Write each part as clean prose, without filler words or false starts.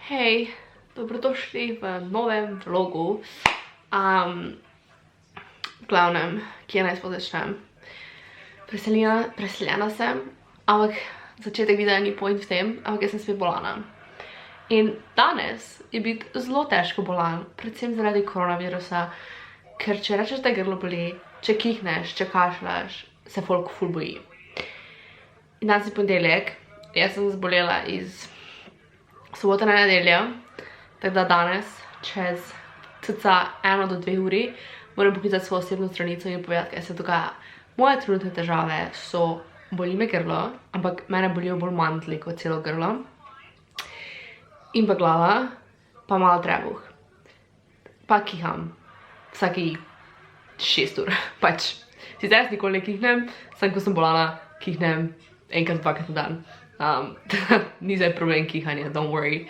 Hej, dobrodošli v novem vlogu. V glavnem, kje naj sploh začnem? Preseljena sem, ampak začetek videa ni point v tem, ampak jaz sem spet bolana. In danes je biti zelo težko bolan, predvsem zaradi koronavirusa, ker če rečeš, da grlo boli, če kihneš, če kašljaš, se folk ful boji. In danes je ponedeljek, jaz sem zbolela iz sobota na nedeljo, tako da danes, čez cca 1 do 2 uri, moram poklicati svojo osebno zdravnico in povedati, kaj se dogaja. Moje trenutne težave so, boli me grlo, ampak mene bolijo bolj mandlji kot celo grlo. In pa glava, pa malo trebuh. Pa kiham vsaki 6 ur, pač. Sicer jaz nikoli ne kihnem, samo ko sem bolana, kihnem enkrat, dvakrat na dan. Ni zdaj problem kihanja, don't worry.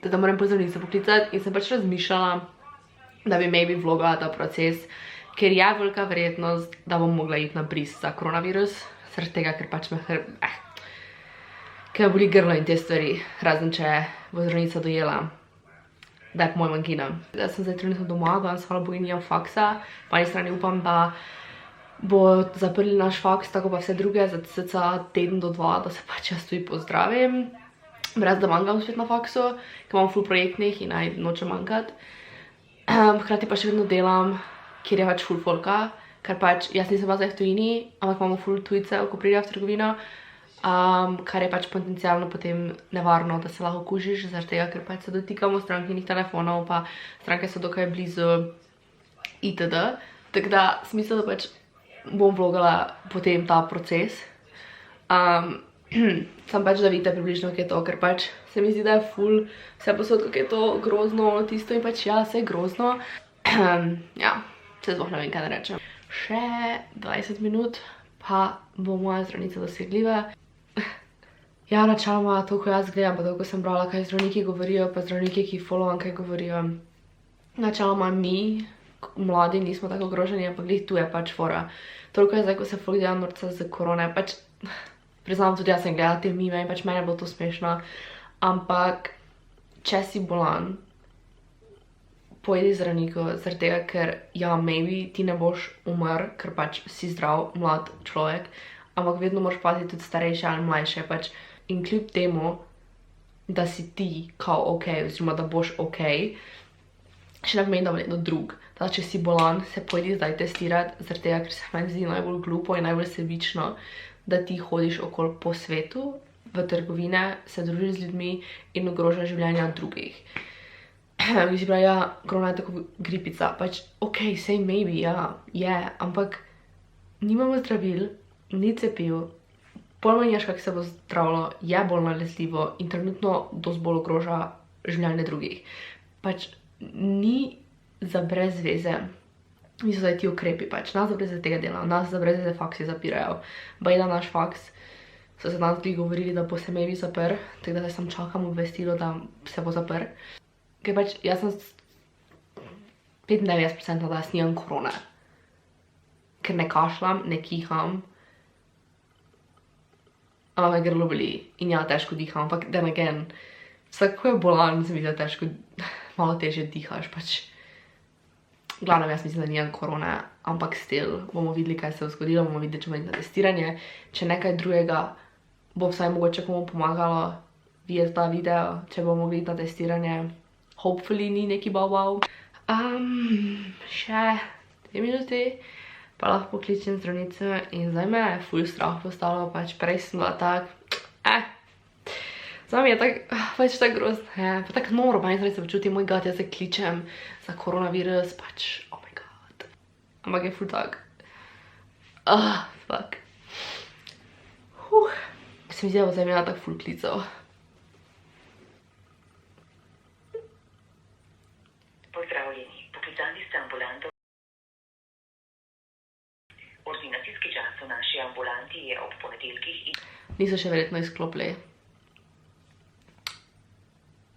Teda moram po zdravnico poklicati in sem pač razmišljala, da bi maybe vlogala ta proces, ker je velika verjetnost, da bom mogla iti na bris za koronavirus, zaradi tega, ker pač me ker boli grlo in te stvari, razen če bo zdravnica dojela, da je po mojem angina. Da sem zdaj trenutno doma, danes hvala bogu nimam faksa, po eni strani upam, da bo zaprli naš faks, tako pa vse druge, za cca teden do 2, da se pač jaz tudi pozdravim, brez da manjkam spet na faksu, ker imam ful projektnih in naj nočem manjkati. Hkrati pa še vedno delam, kjer je pač ful folka, ker pač jaz nisem pa zdaj v tujini, ampak imamo ful tujcev, ko pridejo v trgovino, kar je pač potencialno potem nevarno, da se lahko okužiš, zaradi tega, ker pač se dotikamo strankinih telefonov, pa stranke so dokaj blizu itd. Tako da smisel, da pač bom vlogala potem ta proces. Sam pač, da vidite približno, kje je to, ker pač se mi zdi, da je ful vse posod, kako je to grozno, tisto in pač ja, vse je grozno. Ja, se zvoh ne vem, kaj da rečem. Še 20 minut, pa bo moja zdravnica dosegljiva. Ja, načeloma, to, ko jaz gledam, pa to, ko sem brala, kaj zdravniki govorijo, pa zdravniki, ki followam, kaj govorijo. Načeloma mi, mladi, nismo tako ogroženi, ampak glih tu je pač fora. Toliko je zdaj, ko se folk dela norca z korone, pač priznam, tudi jaz sem gledala te mime in pač meni je bilo to smešno, ampak če si bolan, pojedi zdravniku, zaradi tega, ker ja, maybe ti ne boš umrl, ker pač si zdrav, mlad človek, ampak vedno moraš paziti tudi starejše ali mlajše, pač in kljub temu, da si ti kao okej, oziroma da boš okej, še ne pomeni, da bo nekdo drug. Da, če si bolan, se pojdi zdaj testirati, zaradi tega, ker se meni zdi najbolj glupo in najbolj sebično, da ti hodiš okoli po svetu, v trgovine, se družiš z ljudmi in ogrožaš življenja drugih. Mi si pravi, ja, korona je tako gripica, pač okej, say maybe, ja, je, ampak nimamo zdravil, ni cepiv, pojma nimaš, kako se bo zdravilo, je bolj nalezljivo in trenutno dosti bolj ogroža življenje drugih. Pač ni za brez veze, niso zdaj ti ukrepi, pač nas za brez veze tega dela, nas za brez veze faksi zapirajo. Bajda naš faks, so se danes tudi govorili, da bo se maybe zapr, tako da sem čakam obvestilo, da se bo zapr. Ker pač jaz sem 95% da jaz nimam korone, ker ne kašljam, ne kiham, ampak me grlo boli in ja, težko diham, ampak then again, vsak, ko je bolan, se mi zdi, težko, malo težje dihaš, pač. Glavno, jaz mislim, da nimam korone, ampak still bomo videli, kaj se bo zgodilo, bomo videli, če bomo iti na testiranje. Če nekaj drugega, bo vsaj mogoče komu pomagalo videti ta video, če bomo mogli iti na testiranje. Hopefully ni neki wow. Še 2 minuti, pa lahko pokličem zdravnico in zdaj me je ful strah postalo, pač prej sem bila tak, zdaj mi je pač tako grozno, pa tako noro, pa nisem se počuti, moj god, jaz se kličem za koronavirus, pač, oh my god. Ampak je ful tak. Fuck. Se mi zdi, da bo zdaj imela tak ful klicev. Pozdravljeni, poklicali ste ambulanto. Ordinacijski čas v naši ambulanti je ob ponedeljkih in... Niso še verjetno izklopili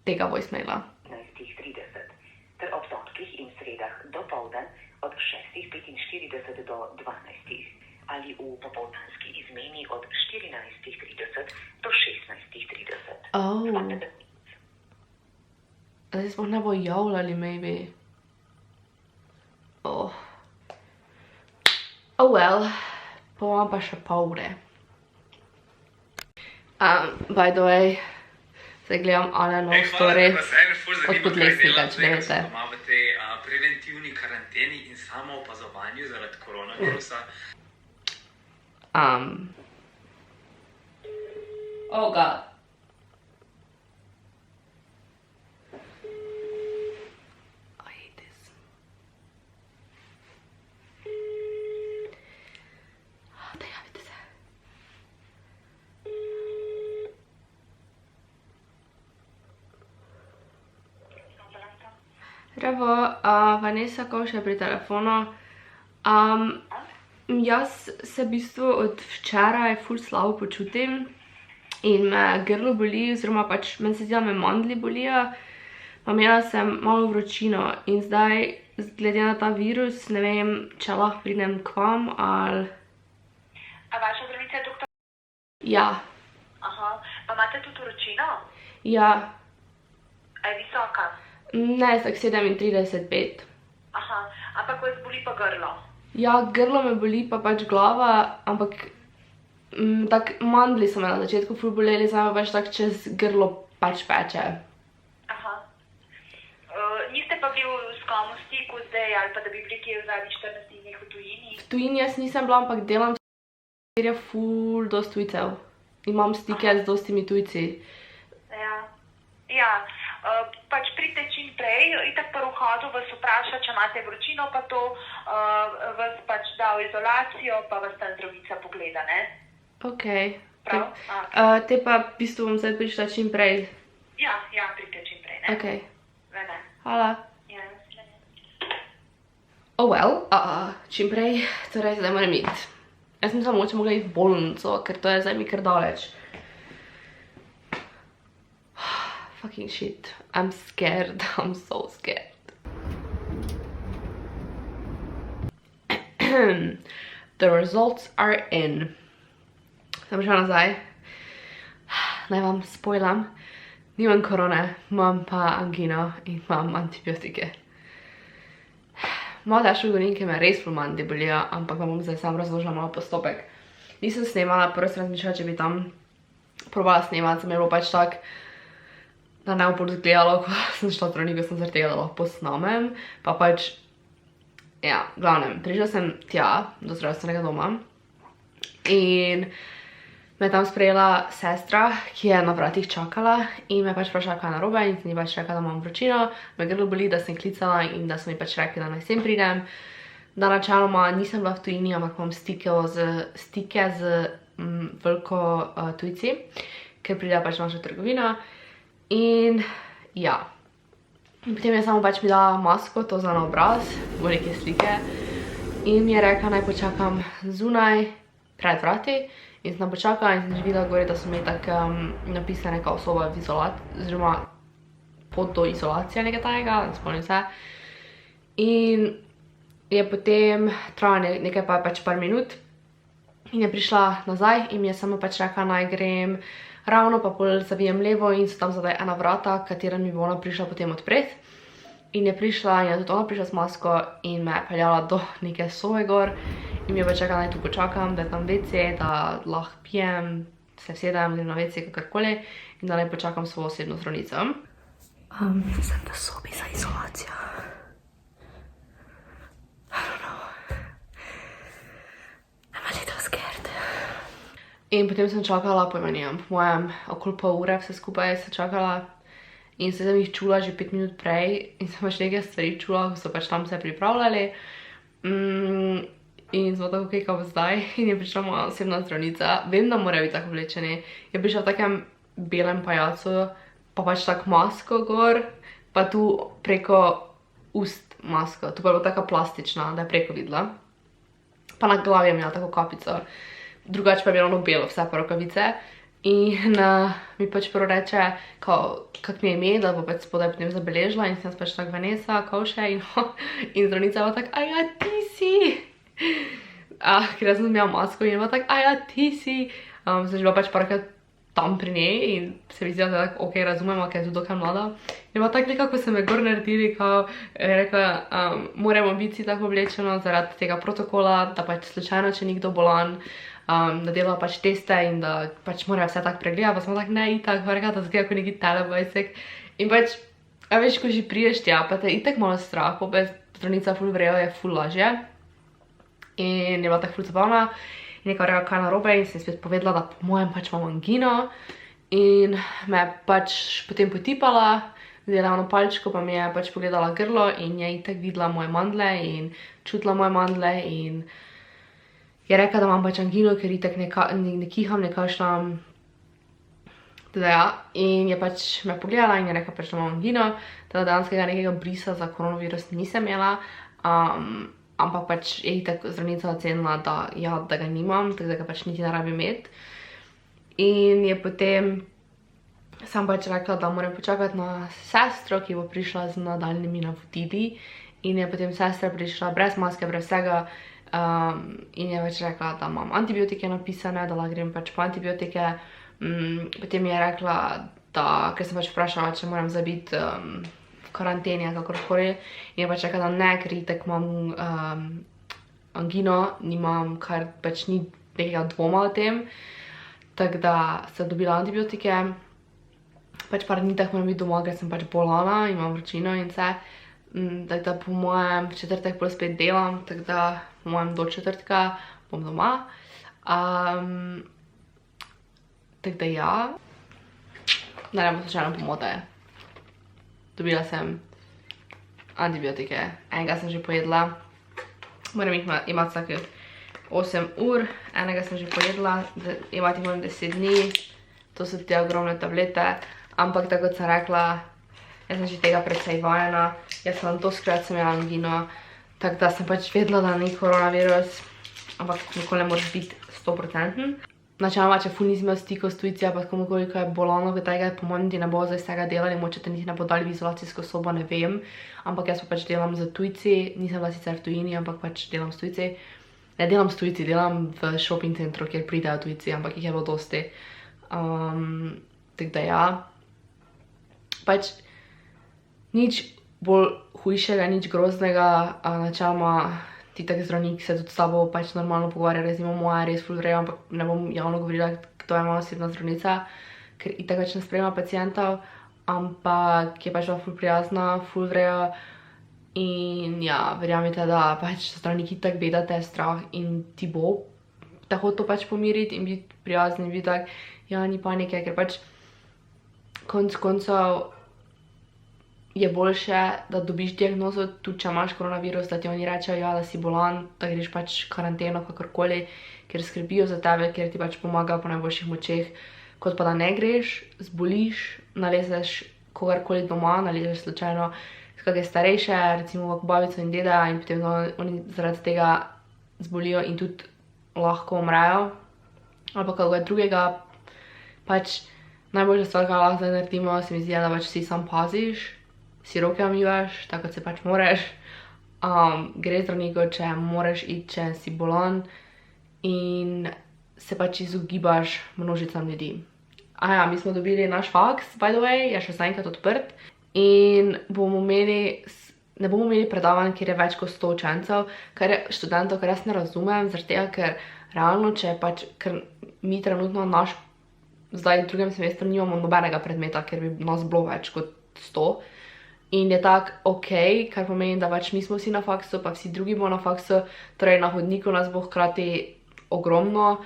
tega voicemaila. 15:30, ter ob torkih in sredah dopoldan od 6:45 do 12. Ali v popoldanski izmeni od 14:30 do 16:30. Oh. Zdaj sploh ne bo javljali, maybe. Oh. Oh well, pa imam pa še pol ure. By the way, zdaj gledam Alenov story od Podlesnika, če ne veste. Doma v tej preventivni karanteni in samo opazovanju zaradi koronavirusa. Oh god. I hate this. Daj, javite se. Zdravo, Vanessa Kovš je pri telefonu. Jaz se v bistvu od včeraj ful slabo počutim in me grlo boli, oziroma pač meni se zdi, da me mandlji bolijo. Pa imela sem malo vročino in zdaj, glede na ta virus, ne vem, če lahko pridem k vam ali... A vaša zdravnica je doktor? Ja, Aha, pa imate tudi vročino? ja, A je visoka? ne, tak 37,5. Aha, ampak vas boli pa grlo? Ja, grlo me boli, pa pač glava, ampak tak mandlji so me na začetku ful boleli, zdaj me pač tak čez grlo pač peče. Aha. Niste pa bili s kom v stiku zdaj, ali pa da bi bili kje v zadnjih 14 dneh v tujini? V tujini jaz nisem bila, ampak delam kjer je ful dost tujcev. Imam stike z dostimi tujci. Ja, pač pridite čim prej, itak po vhodu vas vpraša, če imate vročino, pa to vas pač da v izolacijo, pa vas ta zdravnica pogleda, ne? Ok. Prav? Te pa v bistvu bom zdaj prišla čim prej. Ja, pridite čim prej, ne? Ok. Ne. Hvala. Ja, Oh well, čim prej, torej zdaj moram iti. Jaz sem samo mogoče mogla iti v bolnico, ker to je zdaj mi kar daleč. Fucking shit. I'm scared. I'm so scared. The results are in. Sem šla nazaj. Naj vam spoilam. Nimam korone, imam pa angino in imam antibiotike. Malo težko govorim, ker me res ful mandlji bolijo, ampak vam bom zdaj sam razložila malo postopek. Nisem snemala, prvo sem razmišljala, če bi tam probala snemati, sem je bilo pač tak, da ne bo izgledalo, ko sem šla v zdravniku, sem zaradi tega, da lahko posnamem. Pa pač, ja, glavnem, prišla sem tja, do zdravstvenega doma in me je tam sprejela sestra, ki je na vratih čakala in me je pač vprašala, kaj je narobe in sem ji pač rekla, da imam vročino, me grlo boli, da sem klicala in da so mi pač rekli, da naj sem pridem. Da načeloma nisem bila v tujini, ampak imam stike z veliko tujci, ker pride pač naša trgovina. In ja, in potem je samo pač mi dala masko, to za na obraz, bo neke slike. In mi je rekla, naj počakam zunaj, pred vrati. In sem počakala in sem že videla gori, da so mi tako napisane neka osoba v izolaciji, oziroma pot do izolacije nekaj tajega, ne spomnim se. In je potem trajala nekaj pač par minut in je prišla nazaj in mi je samo pač rekla, naj grem ravno, pa pol zavijem levo in so tam zadaj ena vrata, katera mi bo ona prišla potem odpret. In je prišla in je tudi ona prišla s masko in me je peljala do neke sobe gor in mi je pač rekla, naj tu počakam, da je tam WC, da lahko pijem, se vsedem, grem na WC, kakorkoli in da naj počakam svojo osebno zdravnico. Sem v sobi za izolacijo. I don't know. I'm a little scared. In potem sem čakala, pojma nimam, po mojem okoli pol ure vse skupaj se čakala. In se sem jih čula že 5 minut prej in sem pač nekaj stvari čula, ko so pač tam se pripravljali. In smo tako, kaj kao zdaj, in je prišla moja osebna zdravnica. Vem, da morajo biti tako oblečeni. Je prišla v takem belem pajacu, pa pač tak masko gor, pa tu preko ust masko. Tu pa je bila taka plastična, da je preko videla. Pa na glavi je imela tako kapico. Drugače pa je bilo ono belo, vse pa rokavice. In mi pač prvo reče, kak mi je ime, da bo pač spodaj potem zabeležila in sem pač tak Vanessa Kovše in zdravnica je tak, aja ti si. Ker jaz sem imela masko in je tak, aja ti si. Sem že bila pač parkrat tam pri njej in se mi zdi, da tako, ok, razumemo, ker je tudi dokaj mlada. In pa tako nekako se me gor naredili, kao, rekla, moramo biti tako oblečeno zaradi tega protokola, da pač slučajno, če ni kdo bolan, da dela pač teste in da pač morajo vse tako pregledati, pa smo tako ne itak, pa rekla, da zgleda kot neki telebajsek. In pač, a veš, ko že priješ tja, pa te itak malo strah, pa zdravnica ful vrejo, je ful lažje. In je bila tako ful zabavna. In nekaj rekla, kaj narobe, in sem spet povedala, da po mojem pač imam angino. In me je pač potem potipala, vzela ono palčko, pa mi je pač pogledala grlo in je itak videla moje mandle in čutila moje mandle in je rekla, da imam pač angino, ker itak ne kiham, ne kašljam. Teda ja, in je pač me pogledala in je rekla pač, da imam angino, teda danskega nekega brisa za koronavirus nisem imela, ampak pač je itak zdravnica ocenila, da ja, da ga nimam, tako da ga pač niti ne rabi imeti. In je potem sem pač rekla, da moram počakati na sestro, ki bo prišla z nadaljnimi navodili. In je potem sestra prišla brez maske, brez vsega. In je pač rekla, da imam antibiotike napisane, da lahko grem pač po antibiotike. Potem je rekla, da, ker sem pač vprašala, če moram zdaj biti v karanteni ali kakorkoli. In je pač rekla, da ne, ker itak imam angino, nimam, kar pač ni nekega dvoma o tem. Tako da sem dobila antibiotike. Pač par dni tako moram biti doma, ker sem pač bolana, imam vročino in vse. Tako da po mojem v četrtek pol spet delam, tako da po mojem do četrtka bom doma. Tako da ja. Da ne bo slučajno pomote. Dobila sem antibiotike, enega sem že pojedla. Moram jih imati vsake 8 ur, enega sem že pojedla, imati moram 10 dni. To so te ogromne tablete, ampak tako kot sem rekla, jaz sem že tega precej vajena. Jaz sem doskrat sem imela angino, tako da sem pač vedela, da ni koronavirus, ampak nikoli ne moraš biti 100%. Načeloma, če ful nisi imel stikov s tujci, pa komukoli, ko je bolano, kot tega, po mojem ti ne bo zdaj vsega delali, moče te niti ne bo dali v izolacijsko sobo, ne vem. Ampak jaz pa pač delam z tujci, nisem bila sicer v tujini, ampak pač delam s tujci. Ne delam s tujci, delam v shopping centru, kjer pridejo tujci, ampak jih je bilo dosti. Tako da ja. Pač nič bolj hujšega, nič groznega, načeloma ti tak zdravnik se tudi s tabo pač normalno pogovarja, recimo moja res ful vrejo, ampak ne bom javno govorila, kdo je moja osebna zdravnica, ker itak več ne sprejema pacientov, ampak je pač bila ful prijazna, ful vrejo. In ja, verjamite, da pač zdravniki tak ve, da te je strah in ti bo tako to pač pomiriti in biti prijazni in biti tak, ja, ni panike, ker pač konec koncev je boljše, da dobiš diagnozo, tudi če imaš koronavirus, da ti oni rečejo, ja, da si bolan, da greš pač karanteno, kakorkoli, ker skrbijo za tebe, ker ti pač pomaga po najboljših močeh, kot pa da ne greš, zboliš, nalezeš kogarkoli doma, nalezeš slučajno s kakšne starejše, recimo kako babico in deda, in potem oni zaradi tega zbolijo in tudi lahko umrejo. Ali pa kakega drugega, pač najboljša stvar, kaj lahko zdaj naredimo, se mi zdi, da pač vsi sam paziš, si roke umivaš, tako kot se pač moraš, greš zdravniku, če moraš iti, če si bolan in se pač izogibaš množicam ljudi. Ja, mi smo dobili naš faks, by the way, je še zaenkrat odprt in bomo imeli, ne bomo imeli predavanj, kjer je več kot 100 učencev, kar je študentov, kar jaz ne razumem, zaradi tega, ker realno, če pač, ker mi trenutno zdaj v drugem semestru nimamo nobenega predmeta, ker bi nas bilo več kot 100. In je tak ok, kar pomeni, da pač nismo vsi na faksu, pa vsi drugi bomo na faksu, torej na hodniku nas bo hkrati ogromno.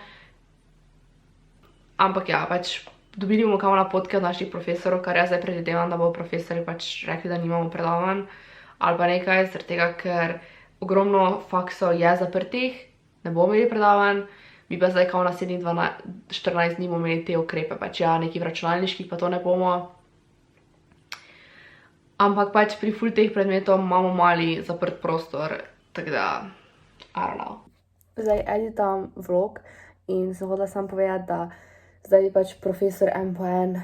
Ampak ja, pač dobili bomo kao napotke od naših profesorov, kar jaz zdaj predvidevam, da bodo profesori pač rekli, da nimamo predavanj ali pa nekaj, zaradi tega, ker ogromno faksov je zaprtih, ne bomo imeli predavanj, mi pa zdaj kao naslednjih 14 dni bomo imeli te ukrepe, pač ja, nekih računalniških pa to ne bomo. Ampak pač pri ful teh predmetov imamo mali zaprt prostor, tako da, I don't know. Zdaj editam vlog in sem hodila sam povedati, da zdaj pač profesor en po en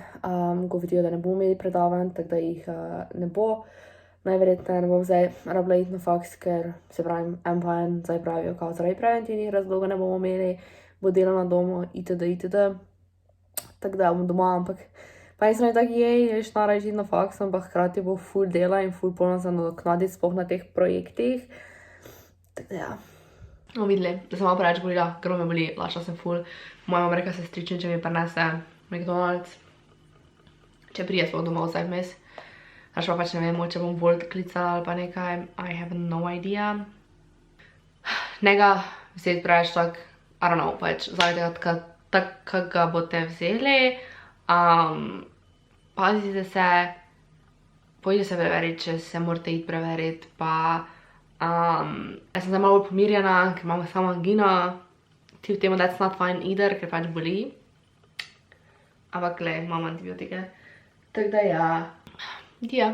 govorijo, da ne bomo imeli predavanj, tako da jih ne bo. Najverjetneje ne bom zdaj rabila iti na faks, ker se pravim en po en zdaj pravijo, kao zaradi preventivnih razlogov ne bomo imeli, bo delo na domu, itd. tako da bom doma, ampak pa nisem tako veš, naraj žiti na faks, ampak hkrati bo ful dela in ful polno za nadoknaditi sploh na teh projektih. Tako da ja. No, videli, da sem malo preveč bolila, grlo me boli, lačila sem ful. Moja mama reka sestrični, če mi prinese McDonald's, če prije sploh domov vsaj vmes. Až pa pač ne vem, če bom Volt klicala ali pa nekaj, I have no idea. Njega vzeti preveč tak, I don't know, pač zavite tako ga boste vzeli. Pazite se, pojdite se preveriti, če se morate iti preveriti, pa jaz sem zdaj malo bolj pomirjena, ker imam samo angino, ti v temu that's not fine either, ker pač boli. Ampak glej, imam antibiotike. Tako da ja,